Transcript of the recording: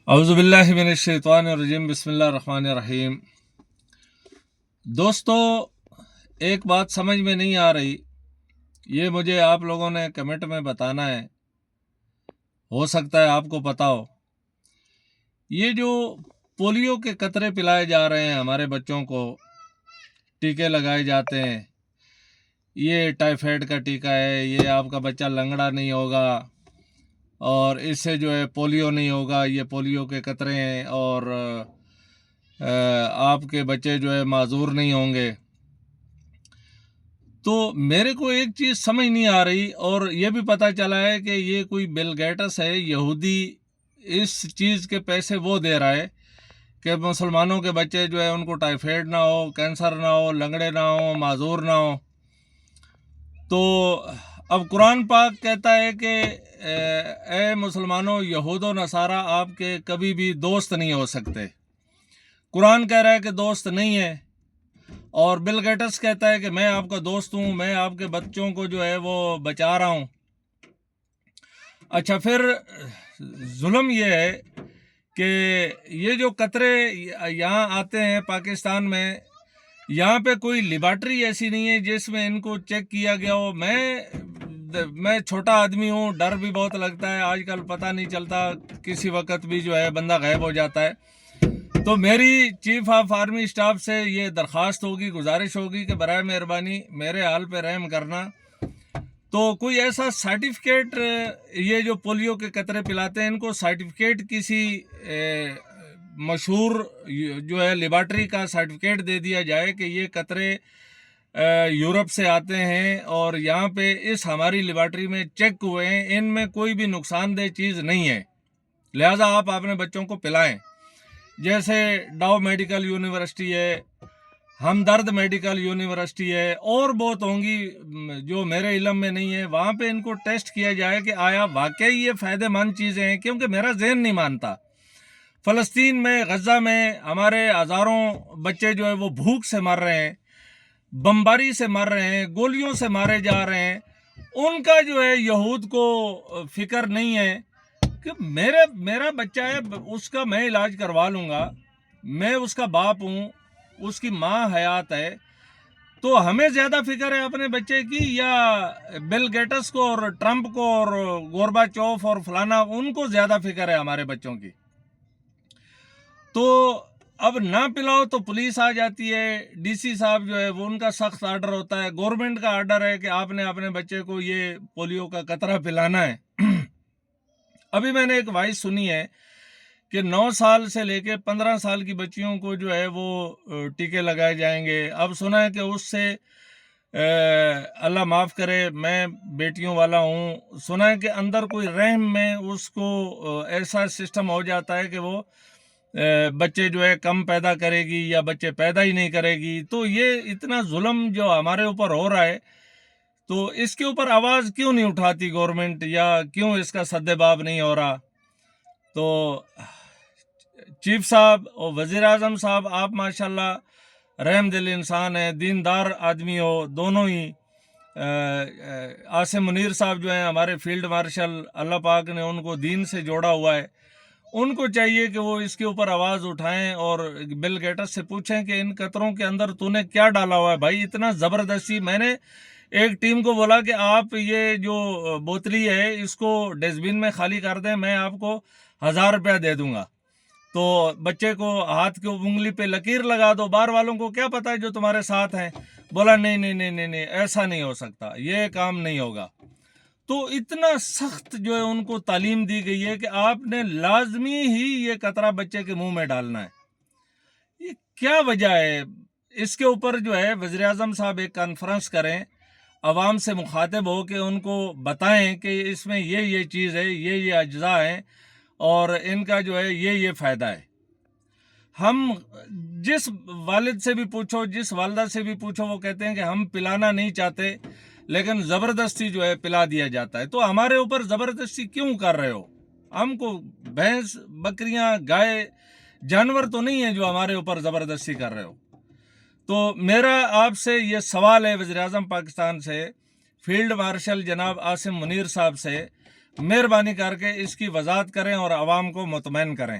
اعوذ باللہ من الشیطان الرجیم بسم اللہ الرحمن الرحیم۔ دوستو، ایک بات سمجھ میں نہیں آ رہی، یہ مجھے آپ لوگوں نے کمنٹ میں بتانا ہے، ہو سکتا ہے آپ کو پتا ہو۔ یہ جو پولیو کے قطرے پلائے جا رہے ہیں ہمارے بچوں کو، ٹیکے لگائے جاتے ہیں، یہ ٹائیفائڈ کا ٹیکہ ہے، یہ آپ کا بچہ لنگڑا نہیں ہوگا اور اس سے جو ہے پولیو نہیں ہوگا، یہ پولیو کے قطرے ہیں اور آپ کے بچے جو ہے معذور نہیں ہوں گے۔ تو میرے کو ایک چیز سمجھ نہیں آ رہی، اور یہ بھی پتہ چلا ہے کہ یہ کوئی بل گیٹس ہے یہودی، اس چیز کے پیسے وہ دے رہا ہے کہ مسلمانوں کے بچے جو ہے ان کو ٹائیفائڈ نہ ہو، کینسر نہ ہو، لنگڑے نہ ہو، معذور نہ ہو۔ تو اب قرآن پاک کہتا ہے کہ اے مسلمانوں، یہود و نصارہ آپ کے کبھی بھی دوست نہیں ہو سکتے۔ قرآن کہہ رہا ہے کہ دوست نہیں ہے، اور بل گیٹس کہتا ہے کہ میں آپ کا دوست ہوں، میں آپ کے بچوں کو جو ہے وہ بچا رہا ہوں۔ اچھا، پھر ظلم یہ ہے کہ یہ جو قطرے یہاں آتے ہیں پاکستان میں، یہاں پہ کوئی لیبارٹری ایسی نہیں ہے جس میں ان کو چیک کیا گیا ہو۔ میں چھوٹا آدمی ہوں، ڈر بھی بہت لگتا ہے، آج کل پتہ نہیں چلتا، کسی وقت بھی جو ہے بندہ غائب ہو جاتا ہے۔ تو میری چیف آف آرمی اسٹاف سے یہ درخواست ہوگی، گزارش ہوگی کہ برائے مہربانی میرے حال پہ رحم کرنا۔ تو کوئی ایسا سرٹیفکیٹ، یہ جو پولیو کے قطرے پلاتے ہیں ان کو سرٹیفکیٹ کسی مشہور جو ہے لیبارٹری کا سرٹیفکیٹ دے دیا جائے کہ یہ قطرے یورپ سے آتے ہیں اور یہاں پہ اس ہماری لیبارٹری میں چیک ہوئے ہیں، ان میں کوئی بھی نقصان دہ چیز نہیں ہے، لہٰذا آپ اپنے بچوں کو پلائیں۔ جیسے ڈاؤ میڈیکل یونیورسٹی ہے، ہمدرد میڈیکل یونیورسٹی ہے، اور بہت ہوں گی جو میرے علم میں نہیں ہے، وہاں پہ ان کو ٹیسٹ کیا جائے کہ آیا واقعی یہ فائدہ مند چیزیں ہیں، کیونکہ میرا ذہن نہیں مانتا۔ فلسطین میں، غزہ میں ہمارے ہزاروں بچے جو ہے وہ بھوک سے مر رہے ہیں، بمباری سے مر رہے ہیں، گولیوں سے مارے جا رہے ہیں، ان کا جو ہے یہود کو فکر نہیں ہے کہ میرا بچہ ہے، اس کا میں علاج کروا لوں گا، میں اس کا باپ ہوں، اس کی ماں حیات ہے۔ تو ہمیں زیادہ فکر ہے اپنے بچے کی، یا بل گیٹس کو اور ٹرمپ کو اور گورباچوف اور فلانا، ان کو زیادہ فکر ہے ہمارے بچوں کی؟ تو اب نہ پلاؤ تو پولیس آ جاتی ہے، ڈی سی صاحب جو ہے وہ ان کا سخت آرڈر ہوتا ہے، گورنمنٹ کا آرڈر ہے کہ آپ نے اپنے بچے کو یہ پولیو کا قطرہ پلانا ہے۔ ابھی میں نے ایک وائس سنی ہے کہ 9 سال سے لے کے 15 سال کی بچیوں کو جو ہے وہ ٹیکے لگائے جائیں گے۔ اب سنا ہے کہ اس سے اللہ معاف کرے، میں بیٹیوں والا ہوں، سنا ہے کہ اندر کوئی رحم میں اس کو ایسا سسٹم ہو جاتا ہے کہ وہ بچے جو ہے کم پیدا کرے گی یا بچے پیدا ہی نہیں کرے گی۔ تو یہ اتنا ظلم جو ہمارے اوپر ہو رہا ہے، تو اس کے اوپر آواز کیوں نہیں اٹھاتی گورنمنٹ، یا کیوں اس کا سد باب نہیں ہو رہا؟ تو چیف صاحب اور وزیر اعظم صاحب، آپ ماشاءاللہ رحم دل انسان ہیں، دیندار آدمی ہو دونوں ہی۔ عاصم منیر صاحب جو ہیں ہمارے فیلڈ مارشل، اللہ پاک نے ان کو دین سے جوڑا ہوا ہے، ان کو چاہیے کہ وہ اس کے اوپر آواز اٹھائیں اور بل گیٹس سے پوچھیں کہ ان قطروں کے اندر تو نے کیا ڈالا ہوا ہے بھائی، اتنا زبردستی۔ میں نے ایک ٹیم کو بولا کہ آپ یہ جو بوتلی ہے اس کو ڈسٹ بن میں خالی کر دیں، میں آپ کو 1000 روپیہ دے دوں گا، تو بچے کو ہاتھ کی انگلی پہ لکیر لگا دو، باہر والوں کو کیا پتا ہے جو تمہارے ساتھ ہیں۔ بولا نہیں نہیں نہیں نہیں نہیں، ایسا نہیں ہو سکتا، یہ کام نہیں ہوگا۔ تو اتنا سخت جو ہے ان کو تعلیم دی گئی ہے کہ آپ نے لازمی ہی یہ قطرہ بچے کے منہ میں ڈالنا ہے۔ یہ کیا وجہ ہے؟ اس کے اوپر جو ہے وزیر اعظم صاحب ایک کانفرنس کریں، عوام سے مخاطب ہو کے ان کو بتائیں کہ اس میں یہ چیز ہے، یہ اجزاء ہیں، اور ان کا جو ہے یہ فائدہ ہے۔ ہم جس والد سے بھی پوچھو، جس والدہ سے بھی پوچھو، وہ کہتے ہیں کہ ہم پلانا نہیں چاہتے، لیکن زبردستی جو ہے پلا دیا جاتا ہے۔ تو ہمارے اوپر زبردستی کیوں کر رہے ہو؟ ہم کو بھینس، بکریاں، گائے، جانور تو نہیں ہیں جو ہمارے اوپر زبردستی کر رہے ہو۔ تو میرا آپ سے یہ سوال ہے وزیر اعظم پاکستان سے، فیلڈ مارشل جناب عاصم منیر صاحب سے، مہربانی کر کے اس کی وضاحت کریں اور عوام کو مطمئن کریں۔